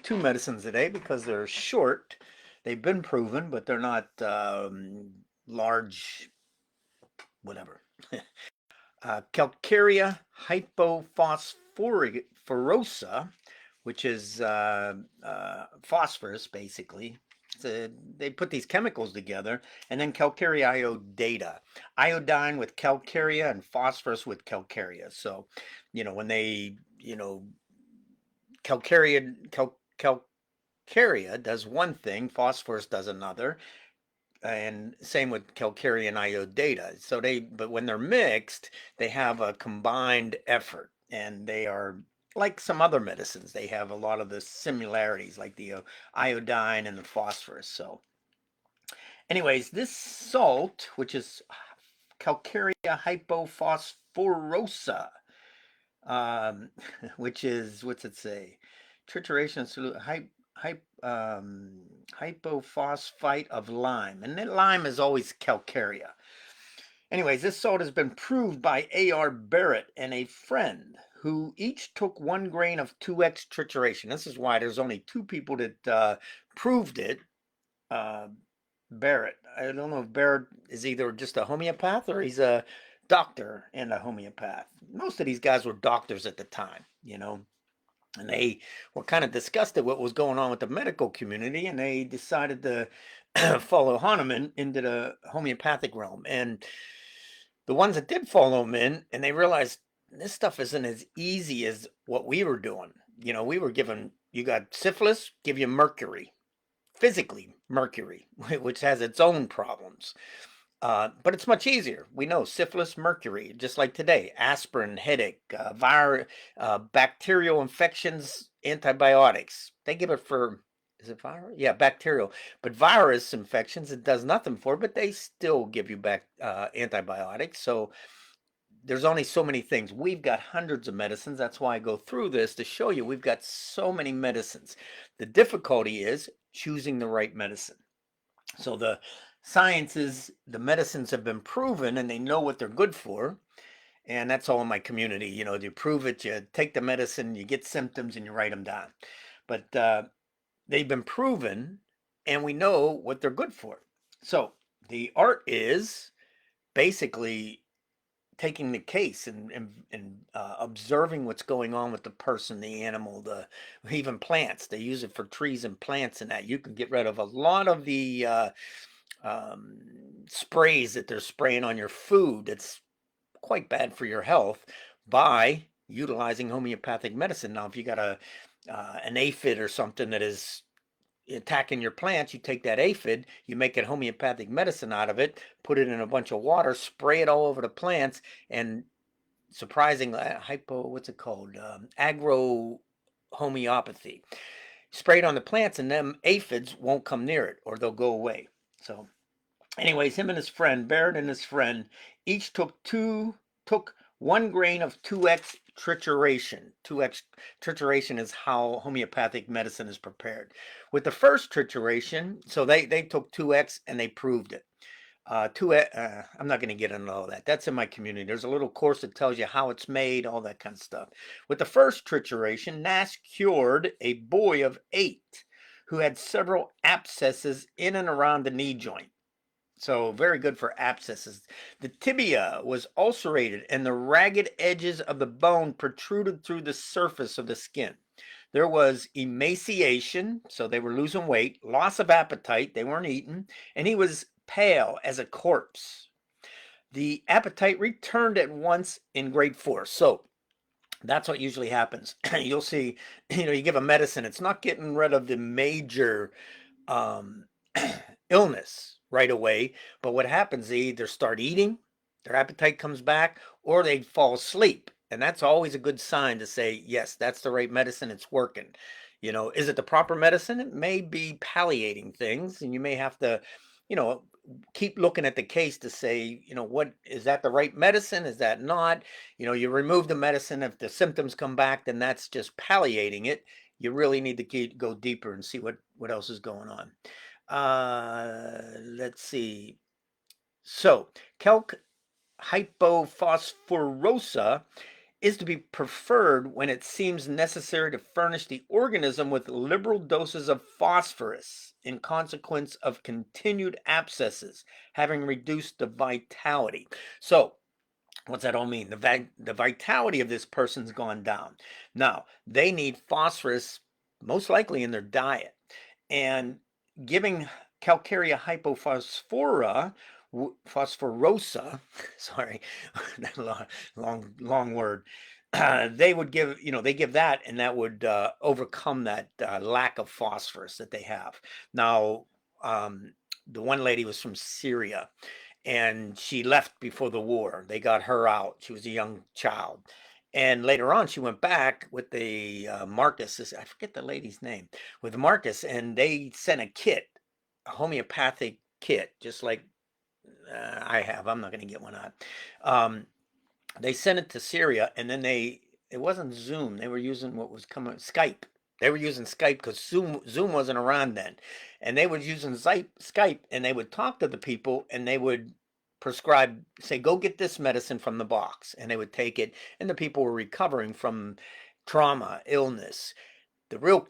Two medicines today because they're short. They've been proven, but they're not large, whatever. Calcarea hypophosphorosa, which is phosphorus, basically. They put these chemicals together, and then Calcarea iodata, iodine with Calcarea and phosphorus with Calcarea. So, when they, Calcarea, Calcarea does one thing, phosphorus does another, and same with Calcarea and Iodata. But when they're mixed, they have a combined effort, and they are like some other medicines. They have a lot of the similarities, like the iodine and the phosphorus. So, anyways, this salt, which is Calcarea hypophosphorosa, um, which is, what's it say? Trituration solution, hypophosphite of lime. And then lime is always Calcarea. Anyways, this salt has been proved by A.R. Barrett and a friend who each took 1 grain of 2x trituration. This is why there's only two people that proved it. Uh, Barrett. I don't know if Barrett is either just a homeopath or he's a doctor and a homeopath. Most of these guys were doctors at the time. And they were kind of disgusted what was going on with the medical community, and they decided to follow Hahnemann into the homeopathic realm. And the ones that did follow him in, and they realized this stuff isn't as easy as what we were doing. We were given, you got syphilis, give you mercury, physically mercury, which has its own problems. But it's much easier. We know syphilis, mercury, just like today, aspirin, headache, bacterial infections, antibiotics. They give it for, is it viral? Yeah, bacterial. But virus infections, it does nothing for, but they still give you back antibiotics. So there's only so many things. We've got hundreds of medicines. That's why I go through this to show you we've got so many medicines. The difficulty is choosing the right medicine. So the sciences, the medicines have been proven and they know what they're good for. And that's all in my community. You prove it, you take the medicine, you get symptoms, and you write them down. But they've been proven and we know what they're good for. So the art is basically taking the case and observing what's going on with the person, the animal, even plants. They use it for trees and plants, and that you can get rid of a lot of the sprays that they're spraying on your food. It's quite bad for your health by utilizing homeopathic medicine. Now, if you got an aphid or something that is attacking your plants, you take that aphid, you make a homeopathic medicine out of it, put it in a bunch of water, spray it all over the plants, and surprisingly, what's it called? Agro homeopathy. Spray it on the plants, and them aphids won't come near it, or they'll go away. So, anyways, him and his friend, Barrett and his friend, each took 1 grain of 2x trituration. 2x trituration is how homeopathic medicine is prepared. With the first trituration, so they took 2x and they proved it. I'm not going to get into all that. That's in my community. There's a little course that tells you how it's made, all that kind of stuff. With the first trituration, Nash cured a boy of 8 who had several abscesses in and around the knee joint. So very good for abscesses. The tibia was ulcerated and the ragged edges of the bone protruded through the surface of the skin. There was emaciation, so they were losing weight, loss of appetite, they weren't eating, and he was pale as a corpse. The appetite returned at once in great force. So that's what usually happens. You'll see, you give a medicine, it's not getting rid of the major um, illness right away. But what happens, they either start eating, their appetite comes back, or they fall asleep. And that's always a good sign to say, yes, that's the right medicine, it's working. Is it the proper medicine? It may be palliating things, and you may have to, you know, keep looking at the case to say, what is that the right medicine? Is that not? You remove the medicine. If the symptoms come back, then that's just palliating it. You really need to go deeper and see what else is going on. Let's see. So, calc hypophosphorosa is to be preferred when it seems necessary to furnish the organism with liberal doses of phosphorus in consequence of continued abscesses having reduced the vitality. So, what's that all mean? The vitality of this person's gone down. Now, they need phosphorus most likely in their diet. And giving Calcarea hypophosphora, phosphorosa, sorry, long word. They would give, they give that, and that would overcome that lack of phosphorus that they have. Now, the one lady was from Syria, and she left before the war. They got her out. She was a young child. And later on, she went back with the Marcus. I forget the lady's name, with Marcus, and they sent a kit, a homeopathic kit, just like I have. I'm not going to get one on. They sent it to Syria, and then it wasn't Zoom. They were using what was coming, Skype. They were using Skype because Zoom wasn't around then. And they were using Skype, and they would talk to the people, and they would prescribe, say, go get this medicine from the box. And they would take it, and the people were recovering from trauma, illness. The real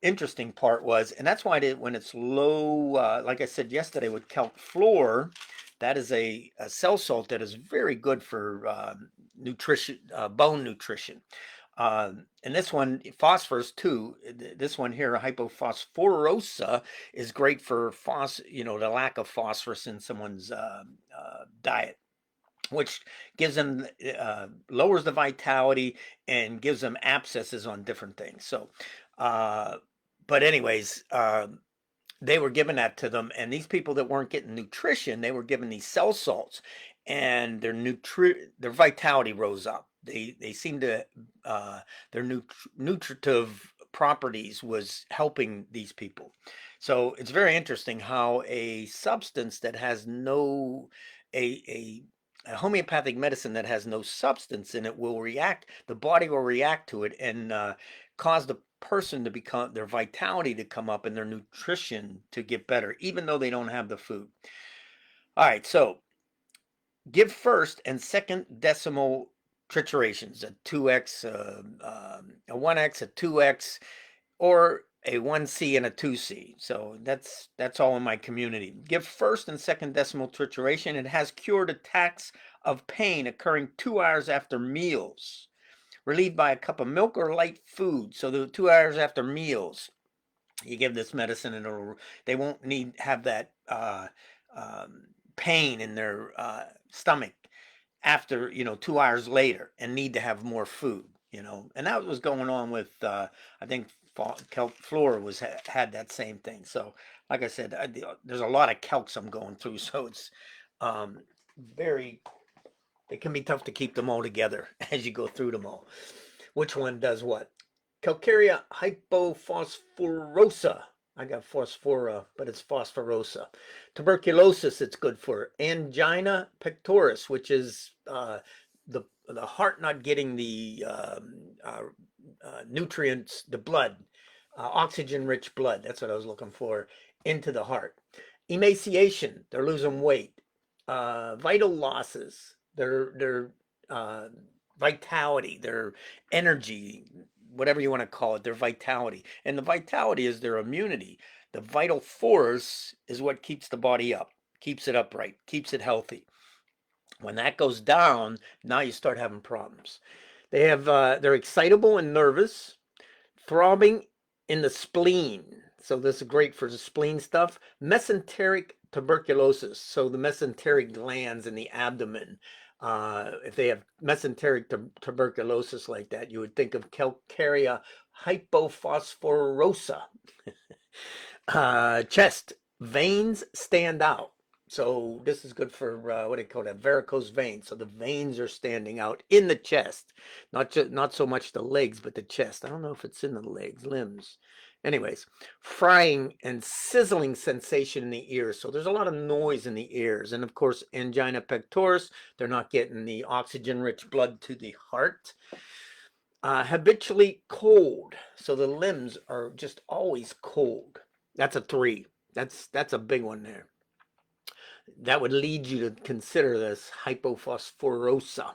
interesting part was, and that's why when it's low, like I said yesterday with calc-fluor, that is a cell salt that is very good for nutrition, bone nutrition. And this one, phosphorus too. This one here, hypophosphorosa, is great for the lack of phosphorus in someone's diet, which gives them lowers the vitality and gives them abscesses on different things. So, but anyways, they were giving that to them, and these people that weren't getting nutrition, they were given these cell salts, and their vitality rose up. They seemed to their nutritive properties was helping these people. So it's very interesting how a substance that has no a homeopathic medicine that has no substance in it will react. The body will react to it and cause the person to become their vitality to come up and their nutrition to get better, even though they don't have the food. All right, so give first and second decimal triturations, a 2x, a 1x, a 2x, or a 1C and a 2C. So that's all in my community. Give first and second decimal trituration. It has cured attacks of pain occurring 2 hours after meals, relieved by a cup of milk or light food. So the 2 hours after meals, you give this medicine, and they won't have that pain in their stomach after 2 hours later, and need to have more food. And that was going on with I think calc-fluor had that same thing. So like I said, there's a lot of calcs I'm going through, so it's it can be tough to keep them all together as you go through them all. Which one does what? Calcarea hypophosphorosa. I got phosphora, but it's phosphorosa. Tuberculosis, it's good for. Angina pectoris, which is the heart not getting the nutrients, the blood, oxygen-rich blood. That's what I was looking for, into the heart. Emaciation, they're losing weight. Vital losses, their vitality, their energy, whatever you want to call it, their vitality. And the vitality is their immunity. The vital force is what keeps the body up, keeps it upright, keeps it healthy. When that goes down, now you start having problems. They're excitable and nervous, throbbing in the spleen. So this is great for the spleen stuff. Mesenteric tuberculosis. So the mesenteric glands in the abdomen. If they have mesenteric tuberculosis like that, you would think of Calcarea hypophosphorosa. Chest veins stand out. So this is good for what do you call that? Varicose veins. So the veins are standing out in the chest, not so much the legs, but the chest. I don't know if it's in the legs, limbs. Anyways, frying and sizzling sensation in the ears. So there's a lot of noise in the ears. And of course, angina pectoris, they're not getting the oxygen-rich blood to the heart. Habitually cold. So the limbs are just always cold. That's a 3. That's a big one there. That would lead you to consider this hypophosphorosa.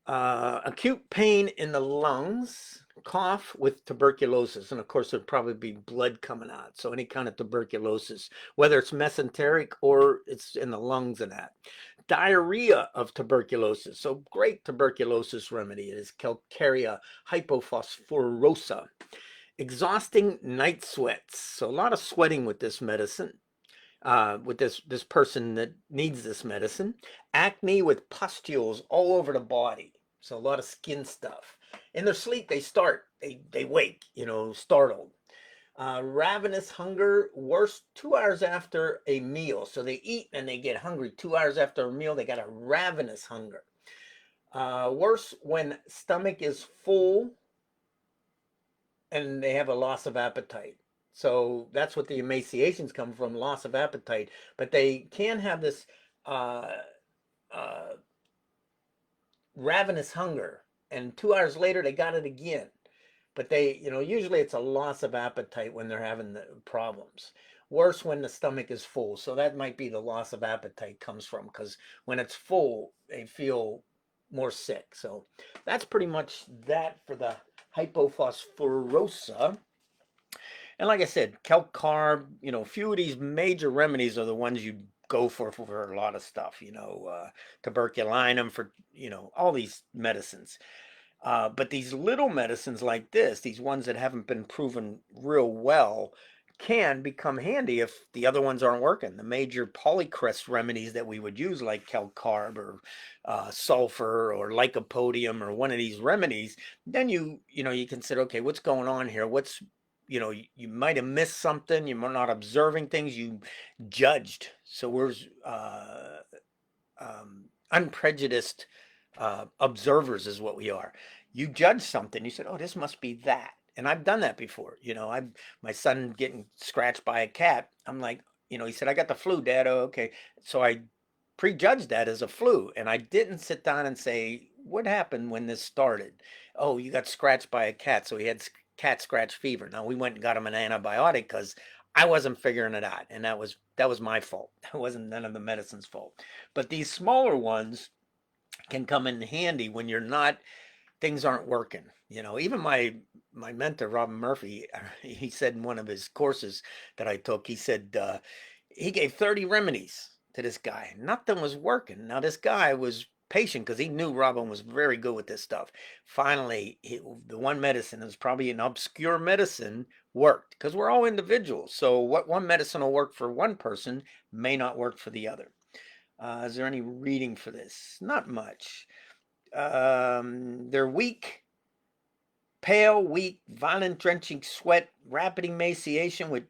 Acute pain in the lungs, cough with tuberculosis. And of course, there'd probably be blood coming out. So any kind of tuberculosis, whether it's mesenteric or it's in the lungs and that. Diarrhea of tuberculosis. So great tuberculosis remedy is Calcarea hypophosphorosa. Exhausting night sweats. So a lot of sweating with this medicine. With this person that needs this medicine. Acne with pustules all over the body. So a lot of skin stuff. In their sleep, they wake, startled. Ravenous hunger, worse 2 hours after a meal. So they eat and they get hungry 2 hours after a meal. They got a ravenous hunger. Worse when stomach is full and they have a loss of appetite. So that's what the emaciations come from, loss of appetite. But they can have this uh, uh, ravenous hunger, and 2 hours later they got it again. But usually it's a loss of appetite when they're having the problems. Worse when the stomach is full. So that might be the loss of appetite comes from, because when it's full, they feel more sick. So that's pretty much that for the hypophosphorosa. And like I said, calcarb, a few of these major remedies are the ones you go for a lot of stuff, tuberculinum for, all these medicines. But these little medicines like this, these ones that haven't been proven real well, can become handy if the other ones aren't working. The major polycrest remedies that we would use, like calcarb or sulfur or lycopodium or one of these remedies, then you consider, okay, what's going on here? You might have missed something. You're not observing things. You judged. So we're unprejudiced observers is what we are. You judge something. You said, "Oh, this must be that," and I've done that before. My son getting scratched by a cat. I'm like, he said, "I got the flu, Dad." Oh, okay. So I prejudged that as a flu, and I didn't sit down and say, "What happened when this started?" Oh, you got scratched by a cat, so he had cat scratch fever. Now we went and got him an antibiotic because I wasn't figuring it out, and that was my fault. That wasn't none of the medicine's fault. But these smaller ones can come in handy when things aren't working. Even my mentor, Robin Murphy, he said in one of his courses that I took, he said he gave 30 remedies to this guy. Nothing was working. Now this guy was patient because he knew Robin was very good with this stuff. Finally, the one medicine, it was probably an obscure medicine, worked, because we're all individuals. So what one medicine will work for one person may not work for the other. Is there any reading for this? Not much. They're weak, pale, weak, violent drenching sweat, rapid emaciation with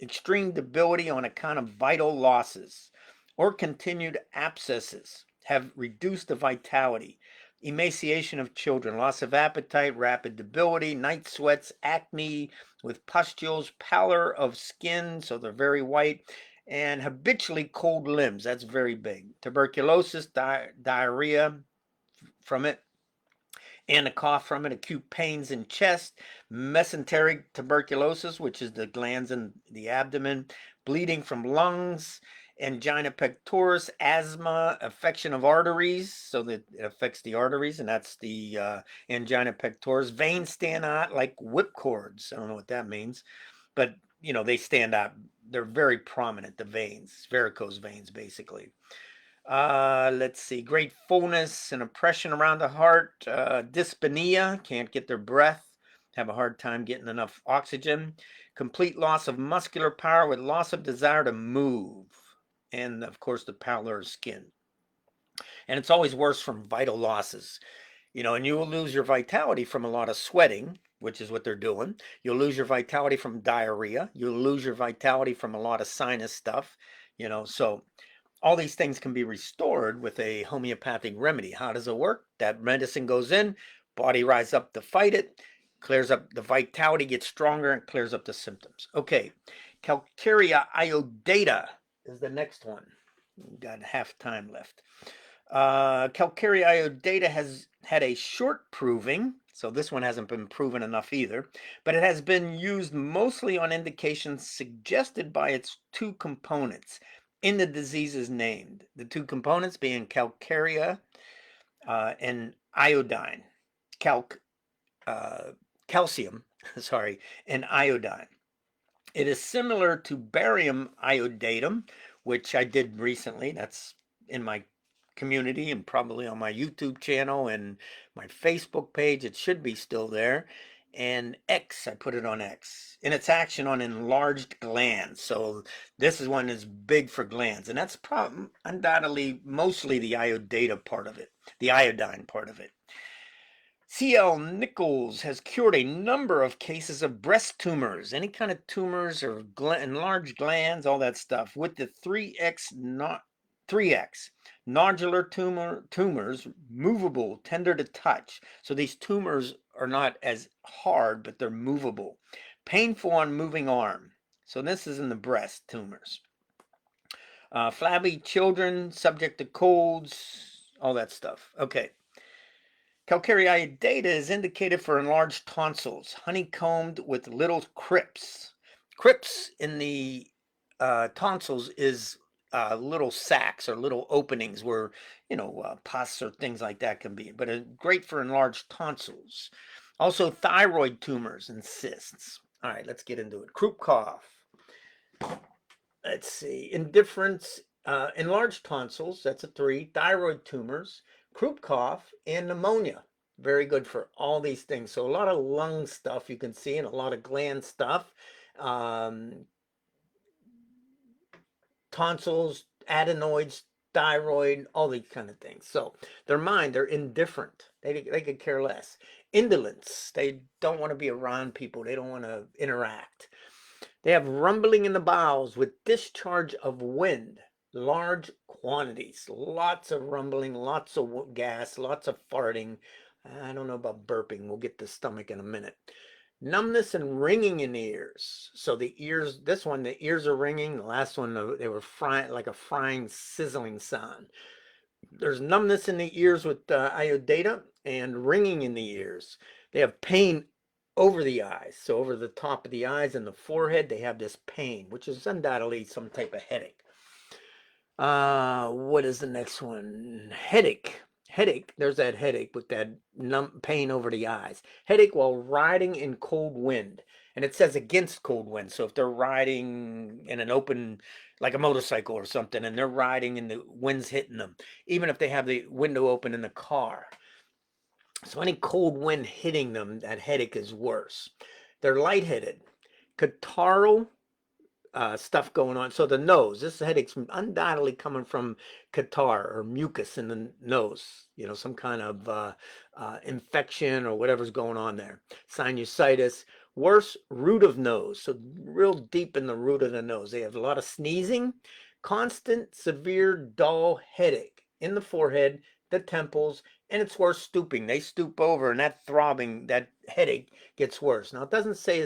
extreme debility on account of vital losses or continued abscesses, have reduced the vitality, emaciation of children, loss of appetite, rapid debility, night sweats, acne with pustules, pallor of skin, so they're very white, and habitually cold limbs. That's very big. Tuberculosis, diarrhea from it, and a cough from it, acute pains in chest, mesenteric tuberculosis, which is the glands in the abdomen, bleeding from lungs, angina pectoris, asthma, affection of arteries, so that it affects the arteries, and that's the angina pectoris. Veins stand out like whipcords. I don't know what that means, but they stand out. They're very prominent, the veins, varicose veins, basically. Let's see. Great fullness and oppression around the heart. Dyspnea, can't get their breath, have a hard time getting enough oxygen. Complete loss of muscular power with loss of desire to move. And of course, the pallor of skin. And it's always worse from vital losses. And you will lose your vitality from a lot of sweating, which is what they're doing. You'll lose your vitality from diarrhea. You'll lose your vitality from a lot of sinus stuff. So all these things can be restored with a homeopathic remedy. How does it work? That medicine goes in, body rises up to fight it, clears up the vitality, gets stronger, and clears up the symptoms. Okay, Calcarea iodata is the next one. We've got half time left. Calcarea iodata has had a short proving, so this one hasn't been proven enough either, but it has been used mostly on indications suggested by its two components in the diseases named. The two components being Calcarea and iodine, calc, calcium, sorry, and iodine. It is similar to barium iodatum, which I did recently. That's in my community and probably on my YouTube channel and my Facebook page. It should be still there. And X, I put it on X. In its action on enlarged glands. So this is one that's big for glands. And that's undoubtedly mostly the iodata part of it, the iodine part of it. C.L. Nichols has cured a number of cases of breast tumors, any kind of tumors or enlarged glands, all that stuff, with the 3X, 3X nodular tumors, movable, tender to touch. So these tumors are not as hard, but they're movable. Painful on moving arm. So this is in the breast tumors. Flabby children, subject to colds, all that stuff. Okay. Calcarea iodata is indicated for enlarged tonsils, honeycombed with little crypts. Crypts in the tonsils is little sacs or little openings where, pus or things like that can be, but great for enlarged tonsils. Also, thyroid tumors and cysts. All right, let's get into it. Croup cough. Let's see. Indifference, enlarged tonsils, that's a 3. Thyroid tumors, croup cough, and pneumonia. Very good for all these things. So a lot of lung stuff you can see and a lot of gland stuff. Tonsils, adenoids, thyroid, all these kind of things. So their mind, they're indifferent. They could care less. Indolence, they don't want to be around people. They don't want to interact. They have rumbling in the bowels with discharge of wind, large quantities, lots of rumbling, lots of gas, lots of farting. I don't know about burping. We'll get to the stomach in a minute. Numbness and ringing in the ears. So the ears, this one, the ears are ringing. The last one, they were frying, like a frying, sizzling sound. There's numbness in the ears with iodata and ringing in the ears. They have pain over the eyes. So over the top of the eyes and the forehead, they have this pain, which is undoubtedly some type of headache. What is the next one? Headache. Headache. There's that headache with that pain over the eyes. Headache while riding in cold wind. And it says against cold wind. So if they're riding in an open, like a motorcycle or something, and they're riding and the wind's hitting them, even if they have the window open in the car. So any cold wind hitting them, that headache is worse. They're lightheaded. Catarrhal stuff going on. So the nose, this headache's undoubtedly coming from catarrh or mucus in the nose, some kind of infection or whatever's going on there. Sinusitis, worse, root of nose. So real deep in the root of the nose. They have a lot of sneezing, constant, severe, dull headache in the forehead, the temples, and it's worse stooping. They stoop over and that throbbing, that headache gets worse. Now it doesn't say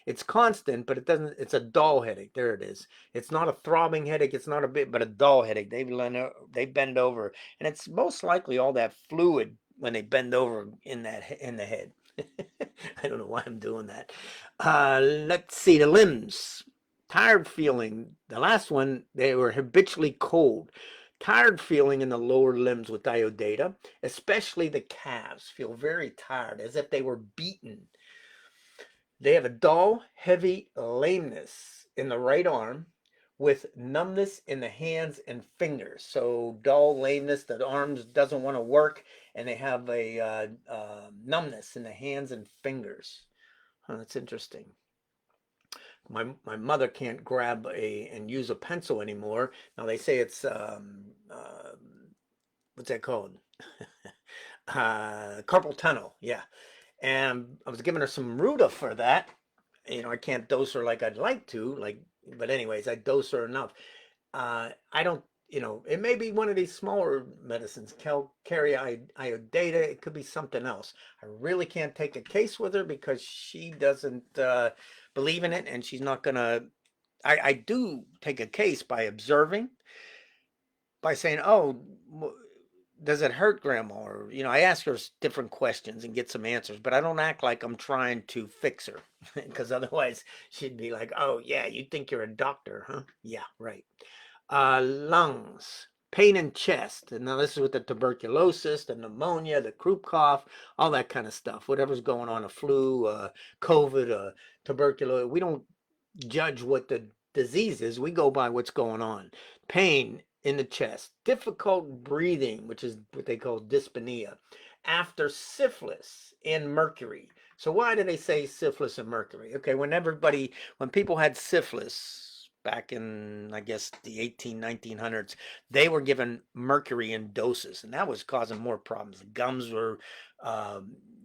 it's constant, but it's a dull headache. There it is. It's not a throbbing headache. It's not but a dull headache. They bend over, and it's most likely all that fluid when they bend over in the head. I don't know why I'm doing that. Let's see the limbs. Tired feeling. The last one, they were habitually cold. Tired feeling in the lower limbs with iodata, especially the calves, feel very tired, as if they were beaten. They have a dull, heavy lameness in the right arm with numbness in the hands and fingers. So dull lameness, the arms doesn't want to work, and they have a numbness in the hands and fingers. That's interesting. My mother can't grab and use a pencil anymore. Now they say it's what's that called? Carpal tunnel. Yeah, and I was giving her some Ruta for that. I can't dose her like I'd like to, but anyways, I dose her enough. I don't, it may be one of these smaller medicines, Calcarea iodata. It could be something else. I really can't take a case with her because she doesn't believe in it, and she's not gonna. I do take a case by observing, by saying, "Oh, does it hurt, Grandma?" Or I ask her different questions and get some answers, but I don't act like I'm trying to fix her, because otherwise she'd be like, "Oh yeah, you think you're a doctor, huh?" Yeah, right. Lungs. Pain in chest. And now this is with the tuberculosis, the pneumonia, the croup cough, all that kind of stuff. Whatever's going on, a flu, COVID, tuberculosis. We don't judge what the disease is. We go by what's going on. Pain in the chest, difficult breathing, which is what they call dyspnea, after syphilis and mercury. So why do they say syphilis and mercury? Okay, when people had syphilis back in, I guess, the 1900s, they were given mercury in doses, and that was causing more problems. The gums were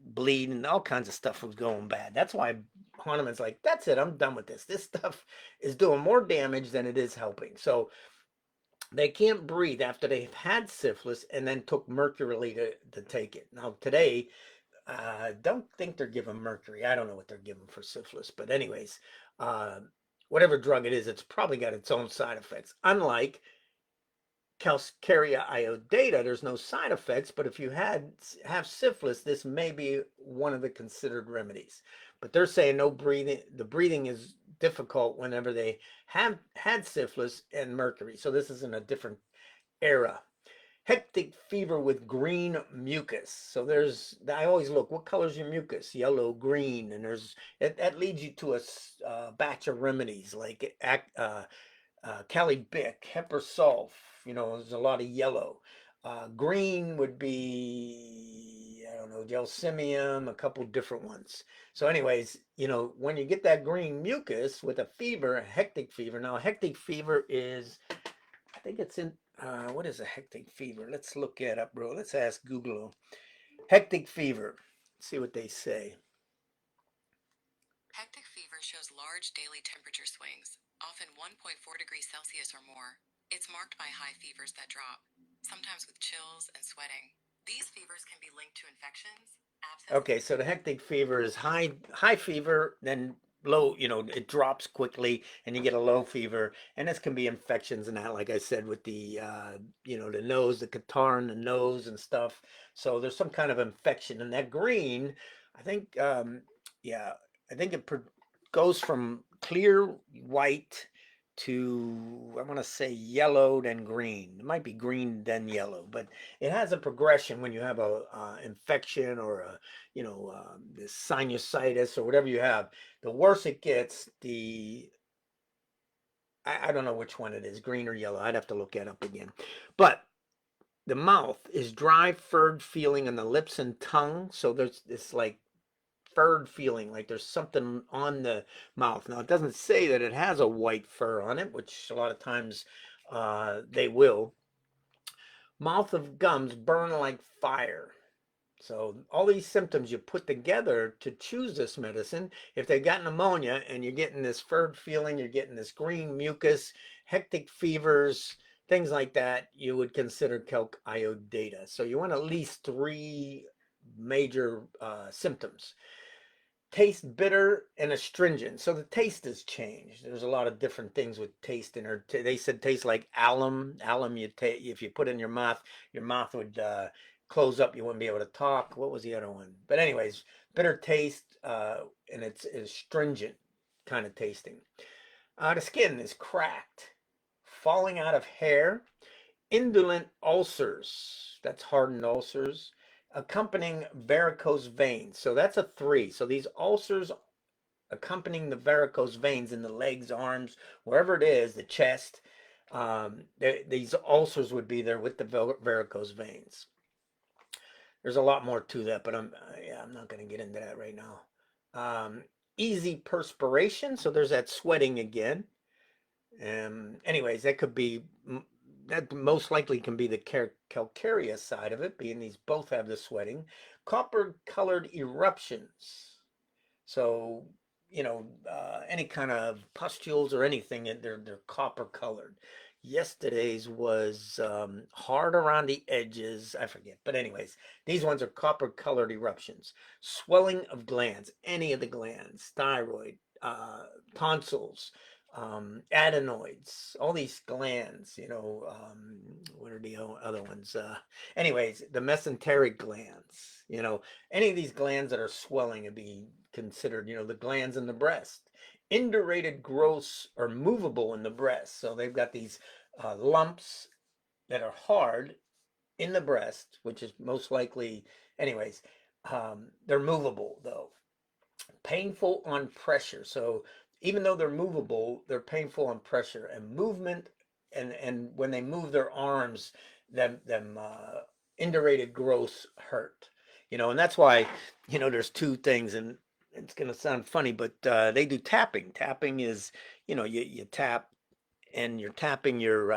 bleeding, all kinds of stuff was going bad. That's why Hahnemann's like, that's it, I'm done with this. This stuff is doing more damage than it is helping. So they can't breathe after they've had syphilis and then took mercury to take it. Now, today, don't think they're giving mercury. I don't know what they're giving for syphilis. But, anyways, uh, whatever drug it is, it's probably got its own side effects. Unlike Calcarea iodata, there's no side effects, but if you have syphilis, this may be one of the considered remedies. But they're saying no breathing. The breathing is difficult whenever they have had syphilis and mercury. So this is in a different era. Hectic fever with green mucus. So I always look, what color is your mucus? Yellow, green, and that leads you to a batch of remedies like Calibic, Hepersulf, there's a lot of yellow. Green would be, I don't know, Gelsemium, a couple different ones. So anyways, when you get that green mucus with a fever, a hectic fever. Now, a hectic fever is, I think it's in, what is a hectic fever? Let's look it up, bro. Let's ask Google. Hectic fever. Let's see what they say. Hectic fever shows large daily temperature swings, often 1.4 degrees Celsius or more. It's marked by high fevers that drop, sometimes with chills and sweating. These fevers can be linked to infections, abscess. Okay, so the hectic fever is high fever, then low, it drops quickly and you get a low fever. And this can be infections and that, like I said, with the nose, the catarrh in the nose and stuff. So there's some kind of infection. And that green, I think, yeah, I think goes from clear white to, I want to say, yellow, then green. It might be green, then yellow, but it has a progression when you have a infection or this sinusitis or whatever you have. The worse it gets, I don't know which one it is, green or yellow. I'd have to look that up again. But the mouth is dry, furred feeling in the lips and tongue. So there's this like furred feeling, like there's something on the mouth. Now, it doesn't say that it has a white fur on it, which a lot of times they will. Mouth of gums burn like fire. So all these symptoms you put together to choose this medicine, if they got pneumonia and you're getting this furred feeling, you're getting this green mucus, hectic fevers, things like that, you would consider calc iodata. So you want at least 3 major symptoms. Taste bitter and astringent. So the taste has changed. There's a lot of different things with taste in there. They said taste like alum. Alum, if you put it in your mouth would close up. You wouldn't be able to talk. What was the other one? But anyways, bitter taste, and it's astringent kind of tasting. The skin is cracked, falling out of hair, indolent ulcers. That's hardened ulcers accompanying varicose veins. So that's a 3. So these ulcers accompanying the varicose veins in the legs, arms, wherever it is, the chest, these ulcers would be there with the varicose veins. There's a lot more to that, but I'm not going to get into that right now. Easy perspiration. So there's that sweating again. Anyways, that could be that most likely can be the calcarea side of it, being these both have the sweating. Copper colored eruptions. So, any kind of pustules or anything, they're copper colored. Yesterday's was hard around the edges. I forget. But anyways, these ones are copper colored eruptions. Swelling of glands, any of the glands, thyroid, tonsils, adenoids, all these glands, what are the other ones? Anyways, the mesenteric glands, any of these glands that are swelling would be considered, the glands in the breast. Indurated growths are movable in the breast. So they've got these lumps that are hard in the breast, which is most likely, anyways, they're movable though. Painful on pressure. So even though they're movable, they're painful on pressure and movement. And when they move their arms, them indurated growths hurt. And that's why there's two things, and it's gonna sound funny, but they do tapping. Tapping is you tap, and you're tapping your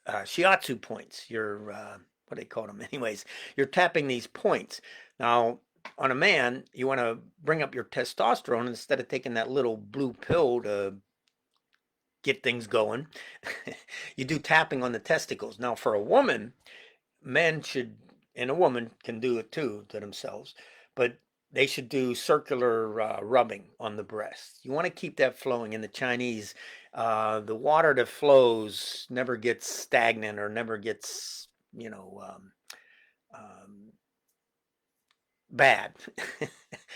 shiatsu points, your what do they call them? Anyways, you're tapping these points. Now, on a man, you want to bring up your testosterone instead of taking that little blue pill to get things going. You do tapping on the testicles. Now, for a woman, men should, and a woman can do it too to themselves, but they should do circular rubbing on the breast. You want to keep that flowing. In the Chinese, the water that flows never gets stagnant or never gets, um, bad.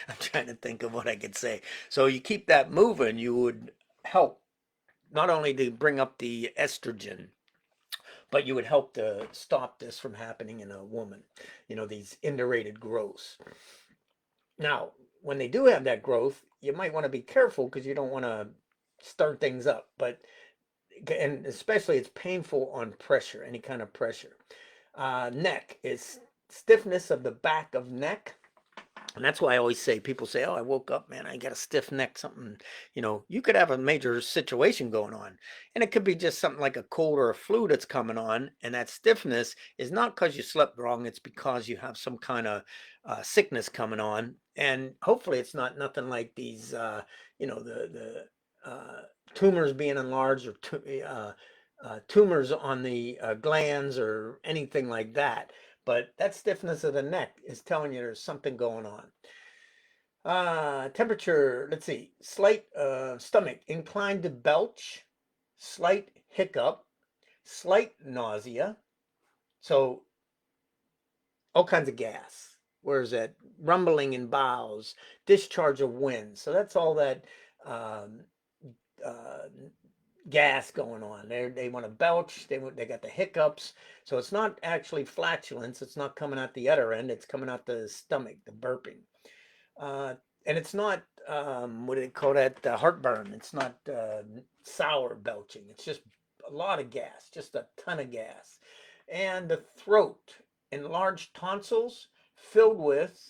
I'm trying to think of what I could say. So you keep that moving, you would help not only to bring up the estrogen, but you would help to stop this from happening in a woman, these indurated growths. Now, when they do have that growth, you might want to be careful because you don't want to stir things up. And especially it's painful on pressure, any kind of pressure. Neck is stiffness of the back of neck. And that's why I always say, people say, oh, I woke up, man, I got a stiff neck, something, you could have a major situation going on. And it could be just something like a cold or a flu that's coming on. And that stiffness is not because you slept wrong. It's because you have some kind of sickness coming on. And hopefully it's not nothing like these, the tumors being enlarged or tumors on the glands or anything like that. But that stiffness of the neck is telling you there's something going on. Temperature, let's see, slight stomach, inclined to belch, slight hiccup, slight nausea. So all kinds of gas. Where's that? Rumbling in bowels, discharge of wind. So that's all that um, uh, gas going on. They want to belch. They got the hiccups. So it's not actually flatulence. It's not coming out the other end. It's coming out the stomach, the burping. And it's not what do they call that? Heartburn. It's not sour belching. It's just a lot of gas, just a ton of gas. And the throat, enlarged tonsils filled with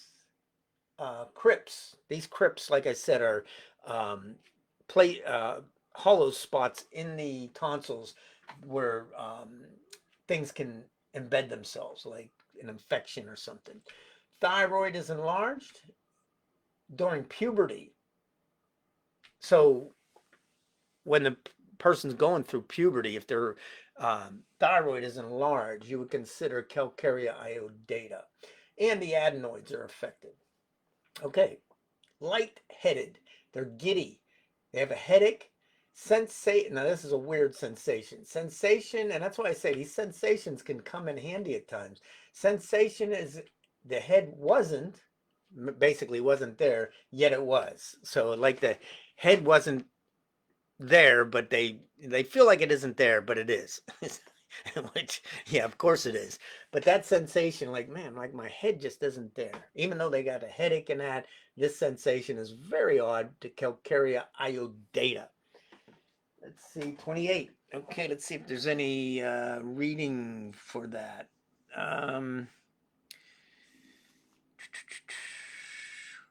crypts. These crypts, like I said, are um, play hollow spots in the tonsils where things can embed themselves, like an infection or something. Thyroid is enlarged during puberty. So when the person's going through puberty, if their thyroid is enlarged, you would consider Calcarea iodata. And the adenoids are affected. Okay, light-headed. They're giddy. They have a headache. Sensation. Now this is a weird sensation. Sensation, and that's why I say these sensations can come in handy at times. Sensation is the head basically wasn't there, yet it was. So like the head wasn't there, but they feel like it isn't there, but it is. Which, yeah, of course it is. But that sensation, like, man, like my head just isn't there. Even though they got a headache and that, this sensation is very odd to Calcarea iodata. Let's see, 28. Okay, let's see if there's any reading for that.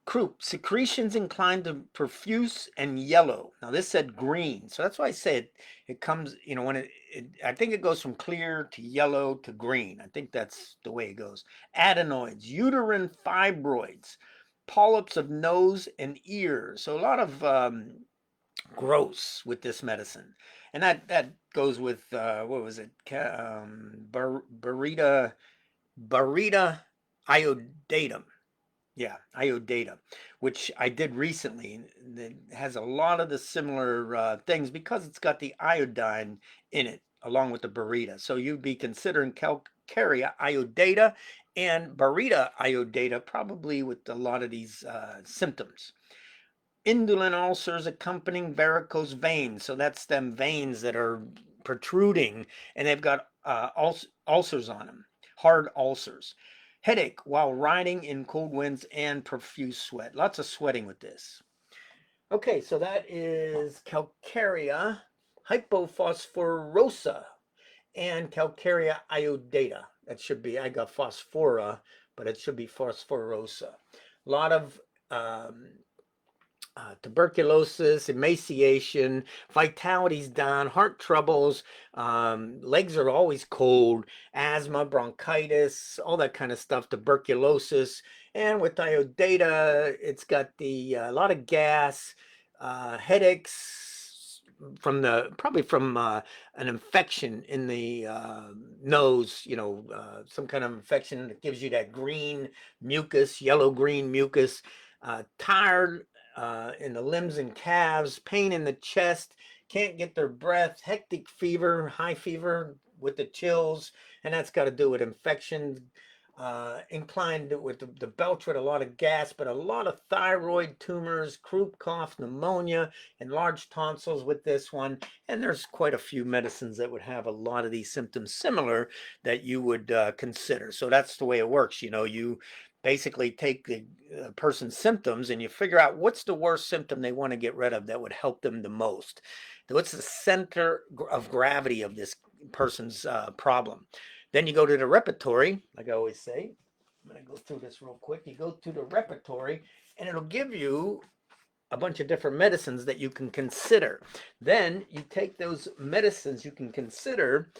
Croup, secretions inclined to profuse and yellow. Now this said green, so that's why I said it comes, when I think it goes from clear to yellow to green. I think that's the way it goes. Adenoids, uterine fibroids, polyps of nose and ears. So a lot of growths with this medicine, and that goes with what was it? Barita iodatum. Yeah, Iodata, which I did recently. That has a lot of the similar things because it's got the iodine in it along with the burrita. So you'd be considering Calcarea iodata and burrita iodata probably with a lot of these symptoms. Indolent ulcers accompanying varicose veins. So that's them veins that are protruding, and they've got ulcers on them, hard ulcers. Headache while riding in cold winds and profuse sweat. Lots of sweating with this. Okay, so that is Calcarea, Hypophosphorosa, and Calcarea iodata. That should be, I got phosphora, but it should be phosphorosa. A lot of tuberculosis, emaciation, vitality's down, heart troubles, legs are always cold, asthma, bronchitis, all that kind of stuff, tuberculosis. And with iodata, it's got a lot of gas, headaches from probably from an infection in the nose, some kind of infection that gives you that green mucus, yellow green mucus. Tired in the limbs and calves, pain in the chest, can't get their breath, hectic fever, high fever with the chills, and that's got to do with infection. Inclined with the belch with a lot of gas, but a lot of thyroid tumors, croup cough, pneumonia, enlarged tonsils with this one. And there's quite a few medicines that would have a lot of these symptoms similar that you would consider. So that's the way it works. You basically take the person's symptoms and you figure out what's the worst symptom they want to get rid of that would help them the most. What's the center of gravity of this person's problem? Then you go to the repertory, like I always say. I'm going to go through this real quick. You go to the repertory, and it'll give you a bunch of different medicines that you can consider. Then you take those medicines you can consider,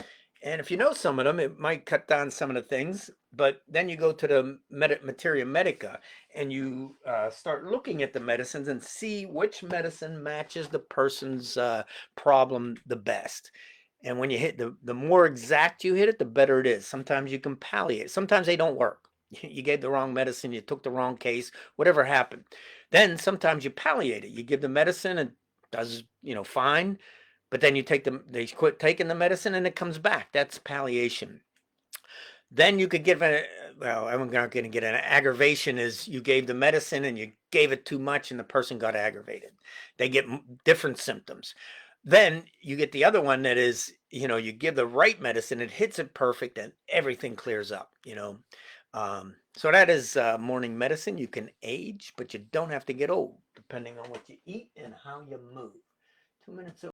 and if you know some of them, it might cut down some of the things. But then you go to the materia medica, and you start looking at the medicines and see which medicine matches the person's problem the best. And when you hit the more exact you hit it, the better it is. Sometimes you can palliate. Sometimes they don't work. You gave the wrong medicine, you took the wrong case, whatever happened. Then sometimes you palliate it. You give the medicine and it does, fine. But then they quit taking the medicine and it comes back. That's palliation. Then you could give well, I'm not going to get an aggravation is you gave the medicine and you gave it too much and the person got aggravated. They get different symptoms. Then you get the other one that is, you give the right medicine, it hits it perfect and everything clears up. So that is morning medicine. You can age, but you don't have to get old, depending on what you eat and how you move. 2 minutes.